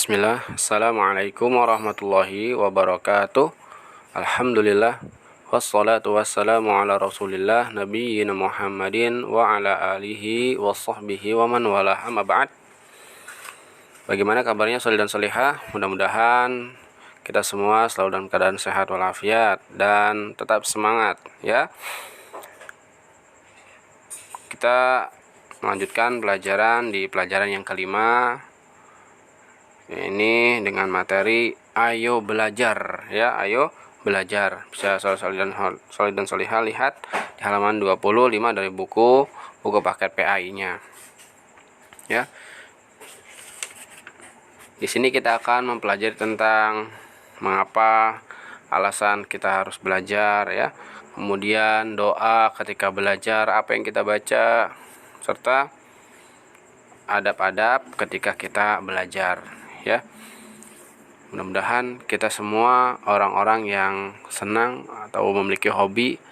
Bismillah, Assalamualaikum warahmatullahi wabarakatuh. Alhamdulillah, wassalatu wassalamu ala rasulillah nabiyyina Muhammadin wa ala alihi wa sahbihi wa man walah, amma ba'd. Bagaimana kabarnya soleh dan solehah? Mudah-mudahan kita semua selalu dalam keadaan sehat walafiat dan tetap semangat ya. Kita melanjutkan pelajaran di pelajaran yang kelima, ini dengan materi ayo belajar ya, ayo belajar. Bisa soleh dan solihah lihat di halaman 25 dari buku paket PAI-nya ya. Di sini kita akan mempelajari tentang mengapa, alasan kita harus belajar ya, kemudian doa ketika belajar, apa yang kita baca, serta adab-adab ketika kita belajar ya. Mudah-mudahan kita semua orang-orang yang senang atau memiliki hobi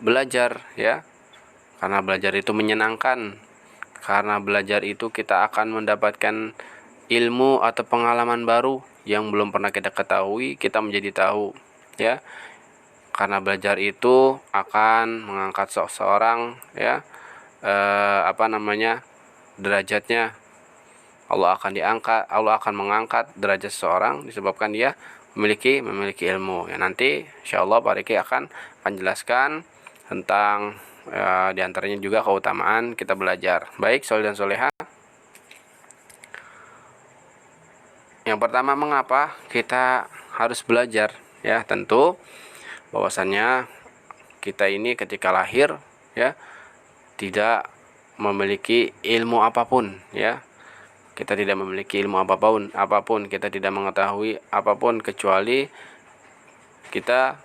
belajar ya, karena belajar itu menyenangkan, karena belajar itu kita akan mendapatkan ilmu atau pengalaman baru yang belum pernah kita ketahui, kita menjadi tahu ya. Karena belajar itu akan mengangkat seseorang ya, derajatnya. Allah akan mengangkat derajat seseorang disebabkan dia memiliki ilmu. Ya, nanti insyaallah Pak Riki akan menjelaskan tentang diantaranya juga keutamaan kita belajar. Baik, soleh dan solehah. Yang pertama, mengapa kita harus belajar? Ya, tentu bahwasannya kita ini ketika lahir ya tidak memiliki ilmu apapun ya. Kita tidak memiliki ilmu apapun, kita tidak mengetahui apapun, kecuali kita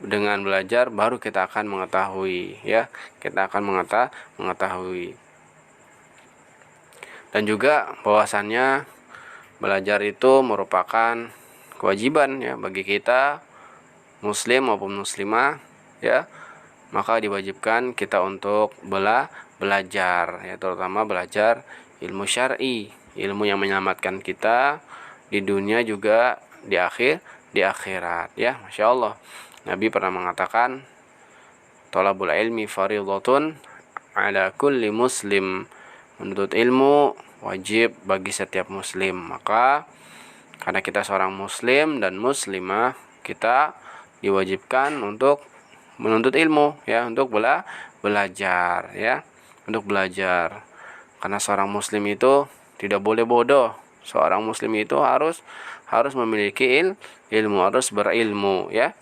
dengan belajar baru kita akan mengetahui ya. Kita akan mengetahui. Dan juga bahwasannya belajar itu merupakan kewajiban ya bagi kita muslim maupun muslimah ya. Maka diwajibkan kita untuk belajar ya, terutama belajar ilmu syar'i, ilmu yang menyelamatkan kita di dunia juga di akhirat ya. Masya Allah, Nabi pernah mengatakan, thalabul ilmi fardhatun ala kulli muslim, menuntut ilmu wajib bagi setiap muslim. Maka karena kita seorang muslim dan muslimah, kita diwajibkan untuk menuntut ilmu ya, untuk belajar ya, untuk belajar. Karena seorang muslim itu tidak boleh bodoh. Seorang muslim itu harus memiliki ilmu, harus berilmu ya.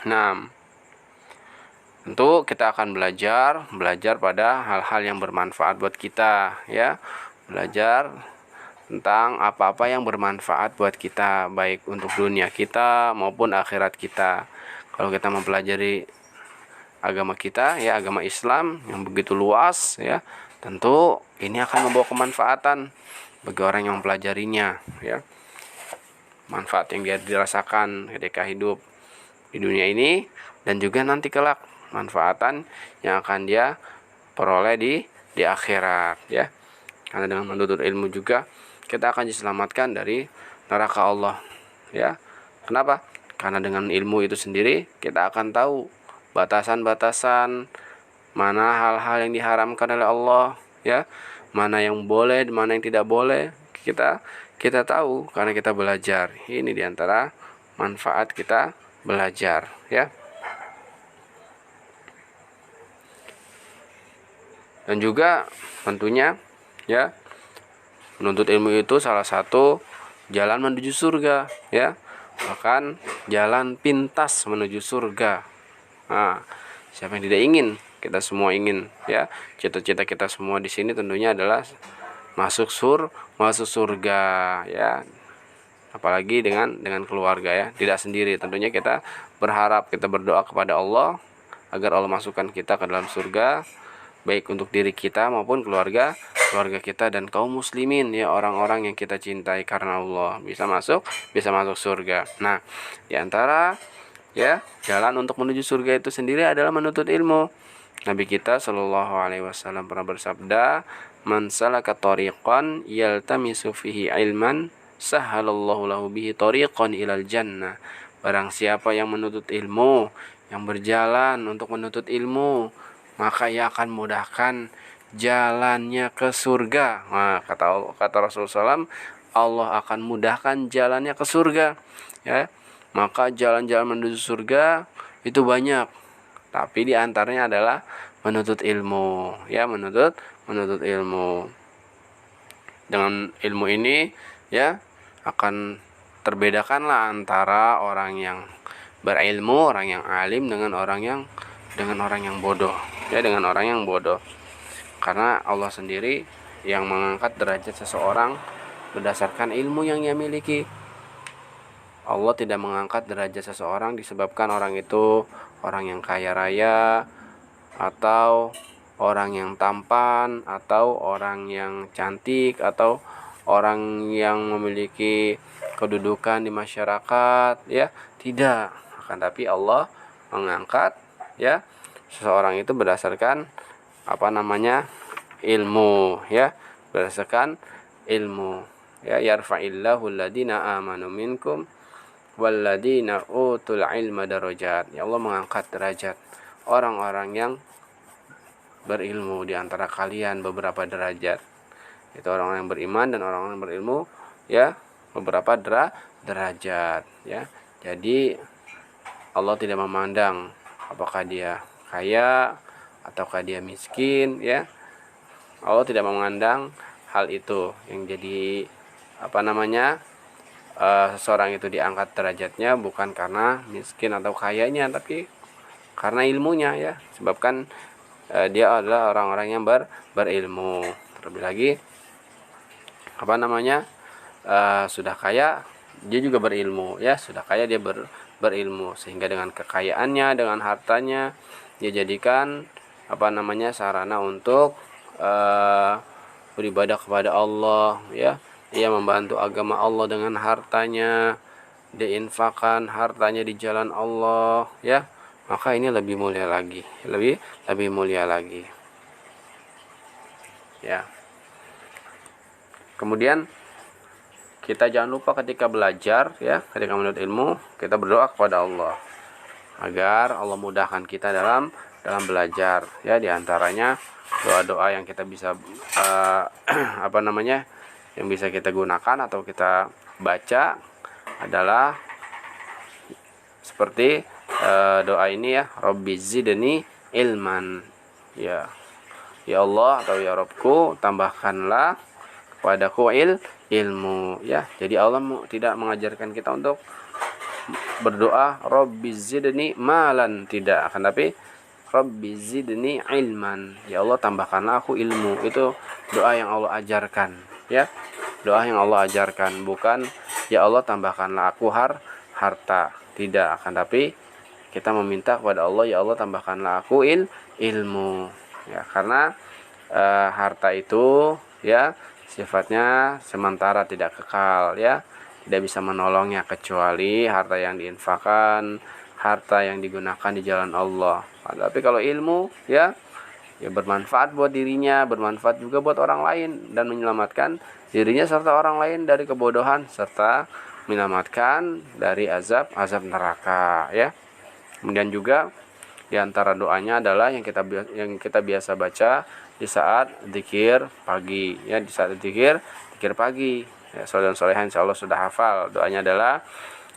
Nah, tentu kita akan belajar pada hal-hal yang bermanfaat buat kita ya. Belajar tentang apa-apa yang bermanfaat buat kita, baik untuk dunia kita maupun akhirat kita. Kalau kita mempelajari agama kita ya, agama Islam yang begitu luas ya, tentu ini akan membawa kemanfaatan bagi orang yang mempelajarinya ya. Manfaat yang dia dirasakan ketika hidup di dunia ini, dan juga nanti kelak manfaatan yang akan dia peroleh di akhirat ya. Karena dengan menuntut ilmu juga kita akan diselamatkan dari neraka Allah ya. Kenapa? Karena dengan ilmu itu sendiri kita akan tahu batasan-batasan, mana hal-hal yang diharamkan oleh Allah ya, mana yang boleh, mana yang tidak boleh. Kita tahu karena kita belajar. Ini diantara manfaat kita belajar ya. Dan juga tentunya ya, menuntut ilmu itu salah satu jalan menuju surga ya, bahkan jalan pintas menuju surga. Nah, siapa yang tidak ingin? Kita semua ingin ya. Cita-cita kita semua di sini tentunya adalah masuk surga ya. Apalagi dengan keluarga ya, tidak sendiri. Tentunya kita berharap, kita berdoa kepada Allah agar Allah masukkan kita ke dalam surga, baik untuk diri kita maupun keluarga kita dan kaum muslimin ya, orang-orang yang kita cintai karena Allah bisa masuk surga. Nah, di antara ya jalan untuk menuju surga itu sendiri adalah menuntut ilmu. Nabi kita Shallallahu alaihi wasallam pernah bersabda, "Man salaka thariqan yaltamisu fihi ilman sahhalallahu lahu bihi thariqan ilal jannah. Barang siapa yang menuntut ilmu, yang berjalan untuk menuntut ilmu, maka ia akan mudahkan jalannya ke surga. Nah, kata Rasulullah SAW, Allah akan mudahkan jalannya ke surga. Ya, maka jalan-jalan menuju surga itu banyak, tapi diantaranya adalah menuntut ilmu. Ya, menuntut ilmu. Dengan ilmu ini, ya, akan terbedakanlah antara orang yang berilmu, orang yang alim dengan orang yang bodoh. Ya, dengan orang yang bodoh. Karena Allah sendiri yang mengangkat derajat seseorang berdasarkan ilmu yang ia miliki. Allah tidak mengangkat derajat seseorang disebabkan orang itu orang yang kaya raya, atau orang yang tampan, atau orang yang cantik, atau orang yang memiliki kedudukan di masyarakat, ya, tidak. Akan tapi Allah mengangkat, ya, seseorang itu berdasarkan ilmu, ya, berdasarkan ilmu. Ya, yarfa'illahu alladhina amanu minkum walladhina utul ilma darajat. Ya, Allah mengangkat derajat orang-orang yang berilmu di antara kalian beberapa derajat. Itu orang-orang yang beriman dan orang-orang yang berilmu, ya, beberapa derajat, ya. Jadi Allah tidak memandang apakah dia kaya ataukah dia miskin, ya. Allah tidak memandang hal itu. Yang jadi seseorang itu diangkat derajatnya bukan karena miskin atau kayanya, tapi karena ilmunya, ya. Sebabkan dia adalah orang-orang yang berilmu. Terlebih lagi sudah kaya dia juga berilmu, ya. Sudah kaya dia berilmu, sehingga dengan kekayaannya, dengan hartanya, dia jadikan sarana untuk beribadah kepada Allah, ya. Ia membantu agama Allah dengan hartanya, dia infakkan hartanya di jalan Allah, ya. Maka ini lebih mulia lagi, lebih mulia lagi, ya. Kemudian kita jangan lupa ketika belajar, ya, ketika menuntut ilmu, kita berdoa kepada Allah agar Allah mudahkan kita dalam belajar, ya. Di antaranya doa-doa yang kita bisa yang bisa kita gunakan atau kita baca adalah seperti doa ini, ya, Rabbi zidni ilman, ya. Ya Allah atau ya Rabbku, tambahkanlah kepadaku ilmu, ya. Jadi Allah tidak mengajarkan kita untuk berdoa Rabbi zidni malan, tidak, akan tapi Rabbi zidni ilman, ya Allah tambahkanlah aku ilmu. Itu doa yang Allah ajarkan, ya. Doa yang Allah ajarkan, bukan ya Allah tambahkanlah aku harta, tidak, akan tapi kita meminta kepada Allah, ya Allah tambahkanlah aku ilmu, ya. Karena harta itu, ya, sifatnya sementara, tidak kekal, ya. Tidak bisa menolongnya kecuali harta yang diinfakkan, harta yang digunakan di jalan Allah. Tapi kalau ilmu, ya bermanfaat buat dirinya, bermanfaat juga buat orang lain, dan menyelamatkan dirinya serta orang lain dari kebodohan, serta menyelamatkan dari azab neraka, ya. Kemudian juga di antara doanya adalah yang kita biasa baca di saat zikir pagi, ya. Di saat zikir pagi, ya, saudara solehan insyaallah sudah hafal. Doanya adalah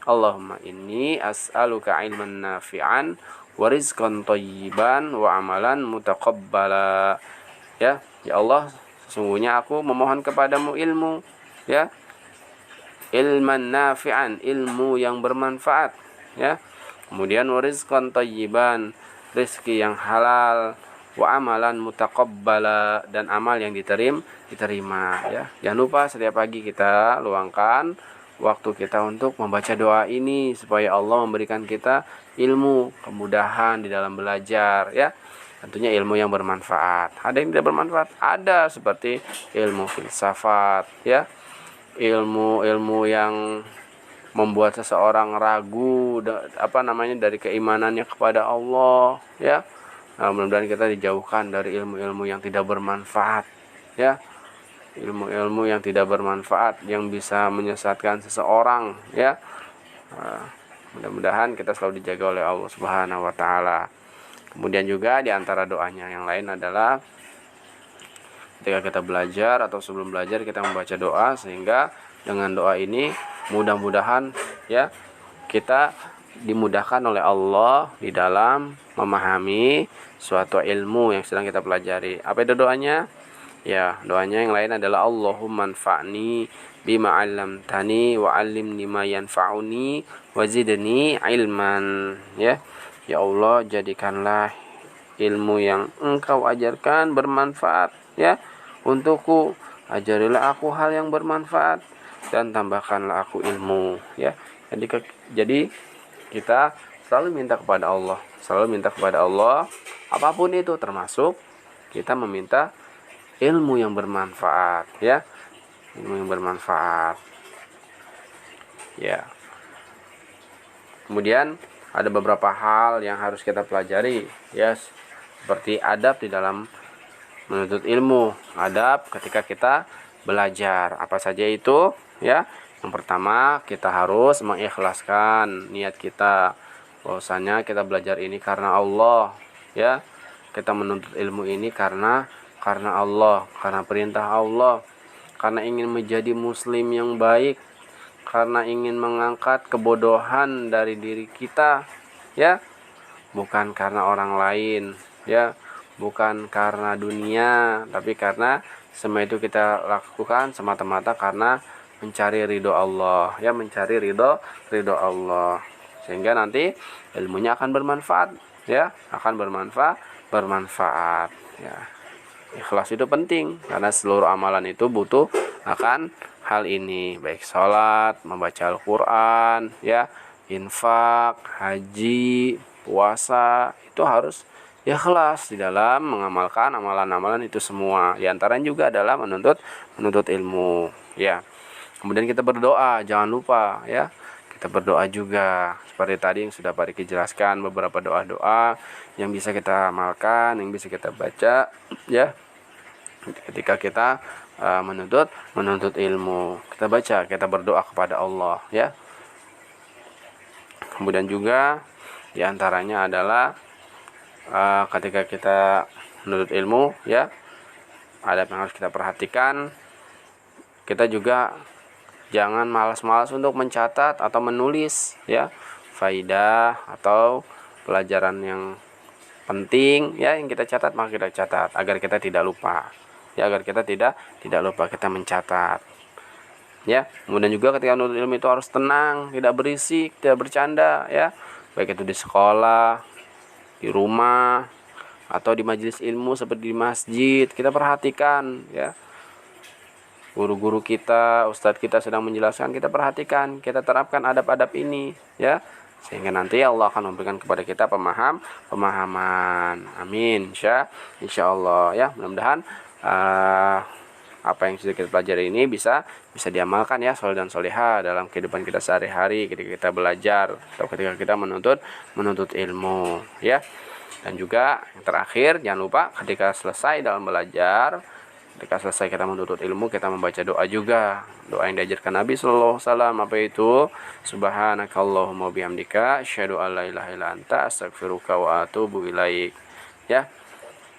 Allahumma inni as'aluka ilman nafi'an wa rizqan thayyiban wa amalan mutaqabbala. Ya Allah, sesungguhnya aku memohon kepadamu ilmu, ya, ilman nafi'an, ilmu yang bermanfaat, ya. Kemudian wa rizqan thayyiban, rezeki yang halal, wa amalan mutaqabbala, dan amal yang diterima, ya. Jangan lupa setiap pagi kita luangkan waktu kita untuk membaca doa ini supaya Allah memberikan kita ilmu, kemudahan di dalam belajar, ya. Tentunya ilmu yang bermanfaat. Ada yang tidak bermanfaat, ada, seperti ilmu filsafat, ya. Ilmu yang membuat seseorang ragu dari keimanannya kepada Allah, ya. Nah, mudah-mudahan kita dijauhkan dari ilmu-ilmu yang tidak bermanfaat, ya. ilmu-ilmu yang tidak bermanfaat yang bisa menyesatkan seseorang, ya. Mudah-mudahan kita selalu dijaga oleh Allah Subhanahu wa taala. Kemudian juga di antara doanya yang lain adalah ketika kita belajar atau sebelum belajar kita membaca doa, sehingga dengan doa ini mudah-mudahan ya kita dimudahkan oleh Allah di dalam memahami suatu ilmu yang sedang kita pelajari. Apa itu doanya? Ya, doanya yang lain adalah Allahumma anfa'ni bima 'allamtani wa 'allimni ma yanfa'uni wa zidni ilman. Ya. Ya Allah, jadikanlah ilmu yang Engkau ajarkan bermanfaat ya untukku. Ajarilah aku hal yang bermanfaat dan tambahkanlah aku ilmu ya. Jadi kita selalu minta kepada Allah, apapun itu, termasuk kita meminta ilmu yang bermanfaat ya. Ilmu yang bermanfaat. Ya. Kemudian ada beberapa hal yang harus kita pelajari ya, seperti adab di dalam menuntut ilmu. Adab ketika kita belajar. Apa saja itu ya? Yang pertama, kita harus mengikhlaskan niat kita, bahwasanya kita belajar ini karena Allah ya. Kita menuntut ilmu ini karena Allah, karena perintah Allah, karena ingin menjadi muslim yang baik, karena ingin mengangkat kebodohan dari diri kita ya, bukan karena orang lain ya, bukan karena dunia, tapi karena semua itu kita lakukan semata-mata karena mencari ridho Allah ya, mencari ridho Allah, sehingga nanti ilmunya akan bermanfaat ya, akan bermanfaat ya. Ikhlas itu penting karena seluruh amalan itu butuh akan hal ini, baik sholat, membaca Al-Quran ya, infak, haji, puasa, itu harus ikhlas di dalam mengamalkan amalan-amalan itu semua. Di antaranya juga adalah menuntut ilmu ya. Kemudian kita berdoa, jangan lupa ya, kita berdoa juga seperti tadi yang sudah Pak Riki jelaskan, beberapa doa-doa yang bisa kita amalkan, yang bisa kita baca ya ketika kita menuntut ilmu. Kita baca, kita berdoa kepada Allah ya. Kemudian juga diantaranya adalah ketika kita menuntut ilmu ya, ada yang harus kita perhatikan. Kita juga jangan malas-malas untuk mencatat atau menulis ya, faidah atau pelajaran yang penting ya, yang kita catat maka kita catat agar kita tidak lupa ya, agar kita tidak lupa, kita mencatat ya. Kemudian juga ketika menuntut ilmu itu harus tenang, tidak berisik, tidak bercanda ya, baik itu di sekolah, di rumah, atau di majelis ilmu seperti di masjid. Kita perhatikan ya, guru-guru kita, ustadz kita sedang menjelaskan, kita perhatikan, kita terapkan adab-adab ini ya, sehingga nanti Allah akan memberikan kepada kita pemahaman. Amin insya Allah ya. Mudah-mudahan apa yang sudah kita pelajari ini bisa diamalkan ya, soleh dan soleha dalam kehidupan kita sehari-hari ketika kita belajar atau ketika kita menuntut ilmu ya. Dan juga yang terakhir, jangan lupa ketika selesai dalam belajar, ketika selesai kita menuntut ilmu, kita membaca doa juga, doa yang diajarkan Nabi sallallahu alaihi wasallam. Apa itu? Subhanakallahumma bihamdika asyhadu an la ilaha illa anta astaghfiruka wa atubu ilaik ya.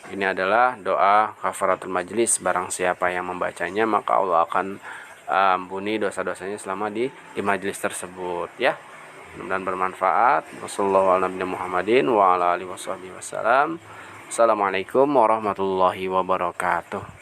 Ini adalah doa kafaratul majlis. Barang siapa yang membacanya maka Allah akan ampuni dosa-dosanya selama di majlis tersebut ya. Mudah-mudahan bermanfaat. Wassalamualaikum warahmatullahi wabarakatuh.